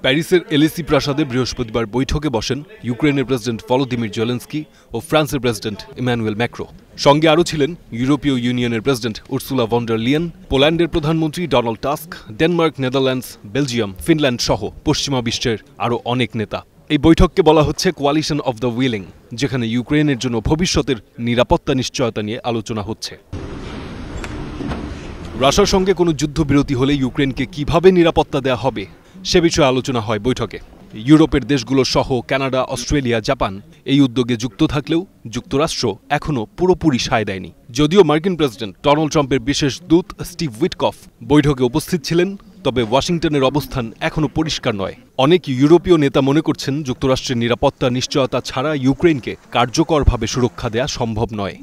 প্যারিসের এলএসি প্রাসাদে বৃহস্পতিবার বৈঠকে বসেন ইউক্রেনের প্রেসিডেন্ট ভলোদিমির জেলেনস্কি ও ফ্রান্সের প্রেসিডেন্ট ইমানুয়েল ম্যাক্রো। সঙ্গে আরও ছিলেন ইউরোপীয় ইউনিয়নের president Ursula von der Leyen, পোল্যান্ডের প্রধানমন্ত্রী Donald Tusk, Denmark, Netherlands, Belgium, Finland সহ পশ্চিমা বিশ্বের আরও অনেক নেতা। এই বৈঠককে বলা হচ্ছে কোয়ালিশন অফ দ্য উইলিং, যেখানে ইউক্রেনের জন্য ভবিষ্যতের নিরাপত্তা নিশ্চয়তা নিয়ে আলোচনা হচ্ছে। রাশিয়ার সঙ্গে কোনো যুদ্ধবিরতি হলে ইউক্রেনকে কিভাবে নিরাপত্তা দেওয়া হবে সে বিষয়ে আলোচনা হয় বৈঠকে। ইউরোপের দেশগুলো সহ কানাডা, অস্ট্রেলিয়া, জাপান এই উদ্যোগে যুক্ত থাকলেও যুক্তরাষ্ট্র এখনও পুরোপুরি সায় দেয়নি। যদিও মার্কিন প্রেসিডেন্ট ডোনাল্ড ট্রাম্পের বিশেষ দূত স্টিভ উইটকফ বৈঠকে উপস্থিত ছিলেন, তবে ওয়াশিংটনের অবস্থান এখনও পরিষ্কার নয়। অনেক ইউরোপীয় নেতা মনে করছেন যুক্তরাষ্ট্রের নিরাপত্তা নিশ্চয়তা ছাড়া ইউক্রেনকে কার্যকরভাবে সুরক্ষা দেওয়া সম্ভব নয়।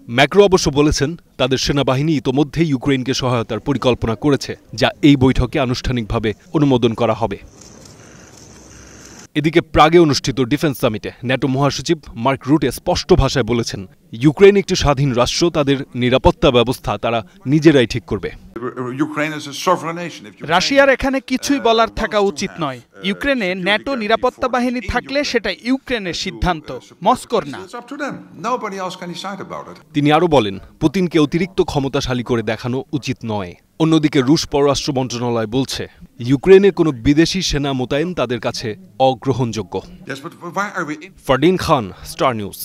ম্যাক্রো অবশ্য বলেছেন তাদের সেনাবাহিনী ইতোমধ্যেই ইউক্রেনকে সহায়তার পরিকল্পনা করেছে, যা এই বৈঠকে আনুষ্ঠানিকভাবে অনুমোদন করা হবে। এদিকে প্রাগে অনুষ্ঠিত ডিফেন্স সামিটে ন্যাটো মহাসচিব মার্ক রুটে স্পষ্ট ভাষায় বলেছেন ইউক্রেন একটি স্বাধীন রাষ্ট্র, তাদের নিরাপত্তা ব্যবস্থা তারা নিজেরাই ঠিক করবে। রাশিয়ার এখানে কিছুই বলার থাকা উচিত নয়। ইউক্রেনে ন্যাটো নিরাপত্তা বাহিনী থাকলে সেটা ইউক্রেনের সিদ্ধান্ত, মস্কোর না। তিনি আরও বলেন পুতিনকে অতিরিক্ত ক্ষমতাশালী করে দেখানো উচিত নয়। অন্যদিকে রুশ পররাষ্ট্র মন্ত্রণালয় বলছে ইউক্রেনে কোনো বিদেশি সেনা মোতায়েন তাদের কাছে অগ্রহণযোগ্য। ফারদিন খান, স্টার নিউজ।